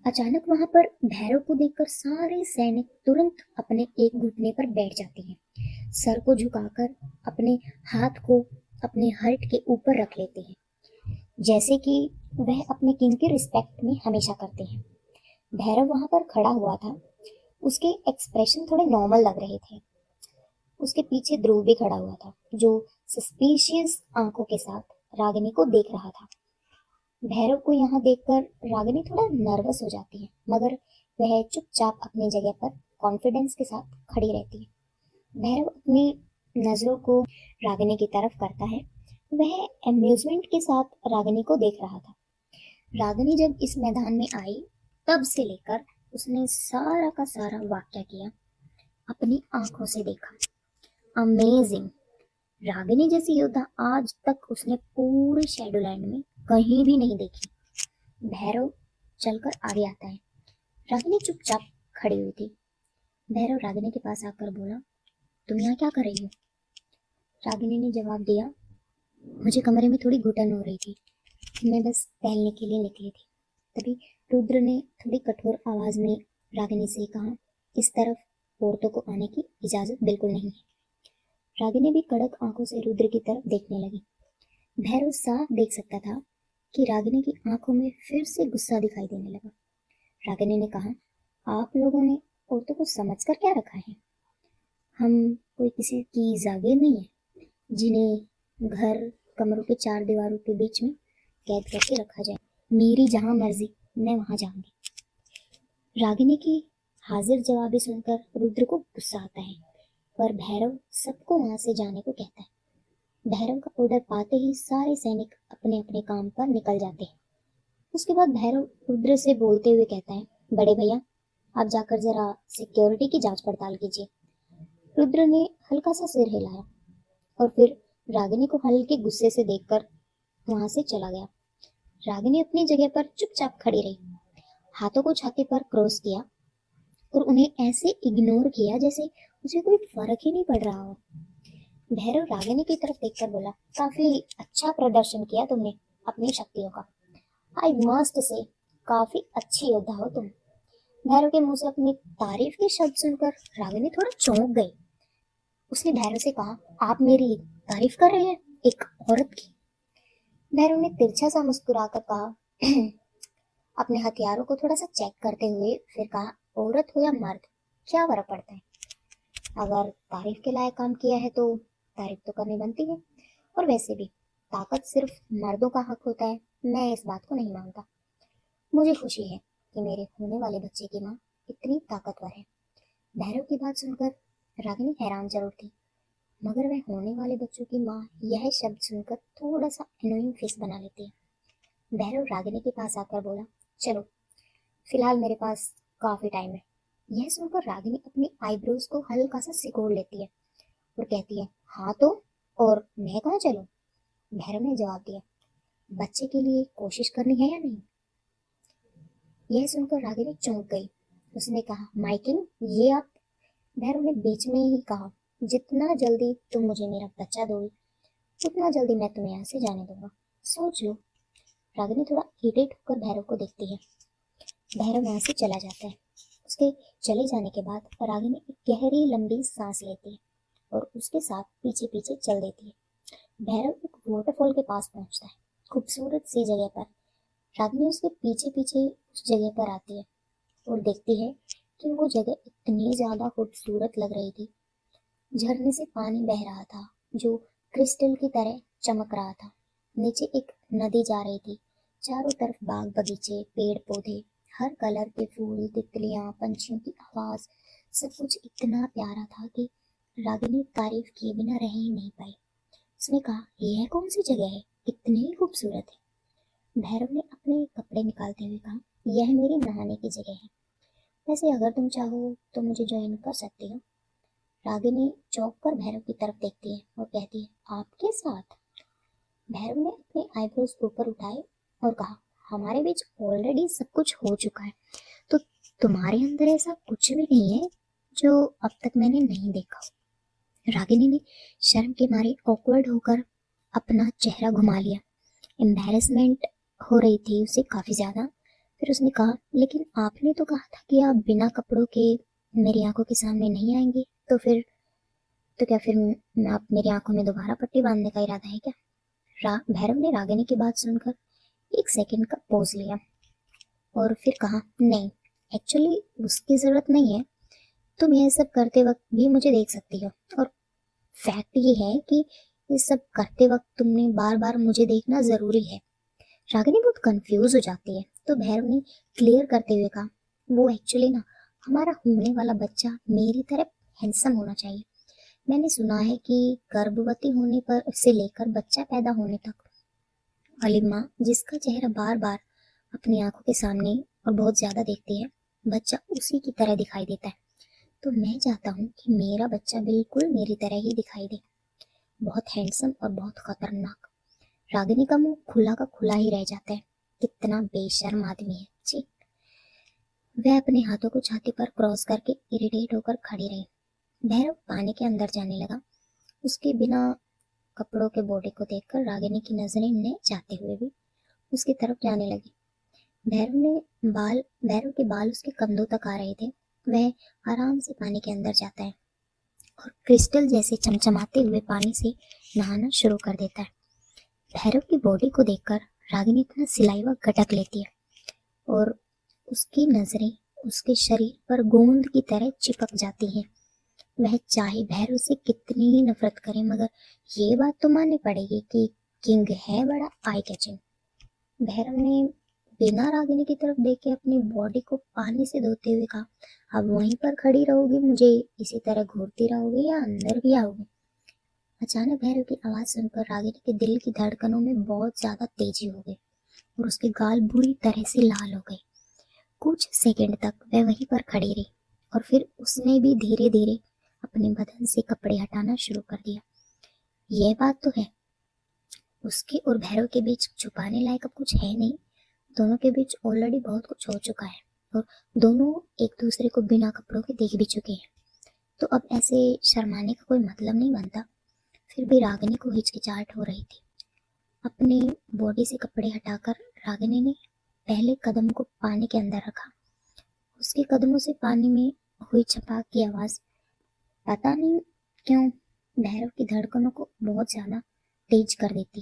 अचानक वहां पर भैरव को देखकर सारे सैनिक तुरंत अपने एक घुटने पर बैठ जाते हैं। सर को झुकाकर अपने हाथ को अपने हर्ट के ऊपर रख लेते हैं, जैसे कि वह अपने किंग के रिस्पेक्ट में हमेशा करते हैं। भैरव वहां पर खड़ा हुआ था। उसके एक्सप्रेशन थोड़े नॉर्मल लग रहे थे। उसके पीछे ध्रुव भी खड़ा हुआ था, जो सस्पिशियस आंखों के साथ रागिनी को देख रहा था। भैरव को यहाँ देखकर रागिनी थोड़ा नर्वस हो जाती है, मगर वह चुपचाप अपनी जगह पर कॉन्फिडेंस के साथ खड़ी रहती है। भैरव अपनी नजरों को रागिनी की तरफ करता है। वह एम्यूजमेंट के साथ रागिनी को देख रहा था। रागिनी जब इस मैदान में आई, तब से लेकर उसने सारा का सारा वाक्य किया, अपनी आंखों से देखा। अमेजिंग। रागिनी जैसी योद्धा आज तक उसने पूरे शैडोलैंड में कहीं भी नहीं देखी। भैरव चलकर आगे आता है। रागिनी चुपचाप खड़ी हुई थी। भैरव रागिनी के पास आकर बोला, तुम यहाँ क्या कर रही हो? रागिनी ने जवाब दिया, मुझे कमरे में थोड़ी घुटन हो रही थी, मैं बस टहलने के लिए निकली थी। तभी रुद्र ने थोड़ी कठोर आवाज में रागिनी से कहा, इस तरफ औरतों को आने की इजाजत बिल्कुल नहीं है। रागिनी भी कड़क आंखों से रुद्र की तरफ देखने लगी। भैरव साफ देख सकता था कि रागिनी की आंखों में फिर से गुस्सा दिखाई देने लगा। रागिनी ने कहा, आप लोगों ने औरतों को समझकर क्या रखा है? हम कोई किसी की जागीर नहीं है जिन्हें घर कमरों के चार दीवारों के बीच में कैद करके रखा जाए। मेरी जहां मर्जी मैं वहां जाऊंगी। रागिनी की हाजिर जवाबी सुनकर रुद्र को गुस्सा आता है, पर भैरव सबको वहां से जाने को कहता है। भैरव का ऑर्डर पाते ही सारे सैनिक अपने अपने काम पर निकल जाते हैं। उसके बाद भैरव रुद्र से बोलते हुए कहता है, बड़े भैया, आप जाकर जरा सिक्योरिटी की जांच पड़ताल कीजिए। रुद्र ने हल्का सा सिर हिलाया और फिर रागिनी को हल्के गुस्से से देखकर वहां से चला गया। रागिनी अपनी जगह पर चुपचाप खड़ी रही, हाथों को छाती पर क्रॉस किया और उन्हें ऐसे इग्नोर किया जैसे उसे कोई फर्क ही नहीं पड़ रहा हो। भैरव रागिनी की तरफ देखकर बोला, काफी अच्छा प्रदर्शन किया तुमने अपनी शक्तियों का। आई मस्ट से, काफी अच्छी योद्धा हो तुम। भैरव के मुंह से अपनी तारीफ के शब्द सुनकर रागिनी थोड़ा चौंक गई। उसने भैरव से कहा, आप मेरी तारीफ कर रहे हैं, एक औरत की? भैरव ने तिरछा सा मुस्कुराकर कहा, अपने हथियारों को थोड़ा सा चेक करते हुए फिर कहा, औरत हो या मर्द, क्या फर्क पड़ता है? अगर तारीफ के लायक काम किया है तो तारीफ तो करनी बनती है। और वैसे भी ताकत सिर्फ मर्दों का हक होता है, मैं इस बात को नहीं मानता। मुझे खुशी है कि मेरे होने वाले बच्चे की माँ इतनी ताकतवर है। भैरव की बात सुनकर रागिनी हैरान जरूर थी, मगर वह होने वाले बच्चों की माँ यह शब्द सुनकर थोड़ा सा एनोइंग फेस बना लेती है। भैरव रागिनी के पास आकर बोला, चलो फिलहाल मेरे पास काफी टाइम है। यह सुनकर रागिनी अपनी आईब्रोज को हल्का सा सिकोड़ लेती है और कहती है, हाँ तो, और मैं कहाँ चलूं? भैरव ने जवाब दिया, बच्चे के लिए कोशिश करनी है या नहीं? यह सुनकर रागिनी चौंक गई। उसने कहा, माइकिन, ये आप? भैरव ने बीच में ही कहा, जितना जल्दी तुम मुझे मेरा बच्चा दोगे उतना जल्दी मैं तुम्हें यहाँ से जाने दूंगा, सोच लो। रागिनी थोड़ा इरिटेट होकर भैरव को देखती है। भैरव वहां से चला जाता है। उसके चले जाने के बाद रागिनी एक गहरी लंबी सांस लेती है और उसके साथ पीछे पीछे चल देती है। भैरव एक वाटरफॉल के पास पहुंचता है, खूबसूरत सी जगह पर। रागिनी उसके पीछे पीछे उस जगह पर आती है और देखती है कि वो जगह इतनी ज्यादा खूबसूरत लग रही थी। झरने से पानी बह रहा था जो क्रिस्टल की तरह चमक रहा था। नीचे एक नदी जा रही थी। चारों तरफ बाग बगीचे, पेड़ पौधे, हर कलर के फूल, तितलियां, पंछियों की आवाज, सब कुछ इतना प्यारा था कि रागिनी तारीफ किए बिना रह ही नहीं पाई। उसने कहा, यह कौन सी जगह है, इतनी खूबसूरत है? भैरव ने अपने कपड़े निकालते हुए कहा, यह मेरी नहाने की जगह है। वैसे अगर तुम चाहो तो मुझे ज्वाइन कर सकती हो। रागिनी चौंक कर भैरव की तरफ देखती है और कहती है, आपके साथ? भैरव ने अपने आईब्रोज ऊपर उठाए और कहा, हमारे बीच ऑलरेडी सब कुछ हो चुका है, तो तुम्हारे अंदर ऐसा कुछ भी नहीं है जो अब तक मैंने नहीं देखा। रागिनी ने शर्म के मारे ऑकवर्ड होकर अपना चेहरा घुमा लिया। एम्बैरेसमेंट हो रही थी उसे काफी ज्यादा। फिर उसने कहा, लेकिन आपने तो कहा था कि आप बिना कपड़ों के मेरी आंखों के सामने नहीं आएंगे, तो क्या फिर आप मेरी आंखों में दोबारा पट्टी बांधने का इरादा है क्या? भैरव ने रागिनी की बात सुनकर एक सेकंड का पॉज लिया और फिर कहा, नहीं, एक्चुअली उसकी जरूरत नहीं है। तुम यह सब करते वक्त भी मुझे देख सकती हो, और फैक्ट ये है कि ये सब करते वक्त तुमने बार बार मुझे देखना जरूरी है। रागिनी बहुत कंफ्यूज हो जाती है, तो भैरव ने क्लियर करते हुए कहा, वो एक्चुअली ना, हमारा होने वाला बच्चा मेरी तरह हैंडसम होना चाहिए। मैंने सुना है कि गर्भवती होने पर से लेकर बच्चा पैदा होने तक वाली माँ जिसका चेहरा बार बार अपनी आंखों के सामने और बहुत ज्यादा देखती है, बच्चा उसी की तरह दिखाई देता है। तो मैं चाहता हूँ कि मेरा बच्चा बिल्कुल मेरी तरह ही दिखाई दे, बहुत हैंडसम और बहुत खतरनाक। रागिनी का मुंह खुला का खुला ही रह जाता है। कितना बेशर्म आदमी है, जी। वह अपने हाथों को छाती पर क्रॉस करके इरिटेट होकर खड़ी रही। भैरव पानी के अंदर जाने लगा। उसके बिना कपड़ों के बॉडी को देखकर रागिनी की नजरें न चाहते हुए भी उसकी तरफ जाने लगी। भैरव के बाल उसके कंधों तक आ रहे थे। वह आराम से पानी के अंदर जाता है और क्रिस्टल जैसे चमचमाते हुए पानी से नहाना शुरू कर देता है। भैरव की बॉडी को देखकर रागिनी अपना सिलाइवा गटक लेती है और उसकी नजरें उसके शरीर पर गोंद की तरह चिपक जाती हैं। वह चाहे भैरव से कितनी ही नफरत करे, मगर ये बात तो माननी पड़ेगी कि किंग है बड़ा आई कैचिंग। भैरव ने बिना रागिनी की तरफ देखे अपनी बॉडी को पानी से धोते हुए कहा, अब वहीं पर खड़ी रहोगी, मुझे इसी तरह घूरती रहोगी या अंदर भी आओगी? अचानक भैरव की आवाज सुनकर रागिनी के दिल की धड़कनों में बहुत ज्यादा तेजी हो गई और उसके गाल बुरी तरह से लाल हो गए। कुछ सेकंड तक वह वहीं पर खड़ी रही और फिर उसने भी धीरे धीरे अपने बदन से कपड़े हटाना शुरू कर दिया। यह बात तो है, उसके और भैरव के बीच छुपाने लायक अब कुछ है नहीं। दोनों के बीच ऑलरेडी बहुत कुछ हो चुका है और दोनों एक दूसरे को बिना कपड़ों के देख भी चुके हैं, तो अब ऐसे शर्माने का कोई मतलब नहीं बनता। फिर भी रागिनी को हिचकिचाहट हो रही थी। अपनी बॉडी से कपड़े हटाकर रागिनी ने पहले कदम को पानी के अंदर रखा। उसके कदमों से पानी में हुई छपाक की आवाज पता नहीं क्यों भैरव की धड़कनों को बहुत ज्यादा तेज कर देती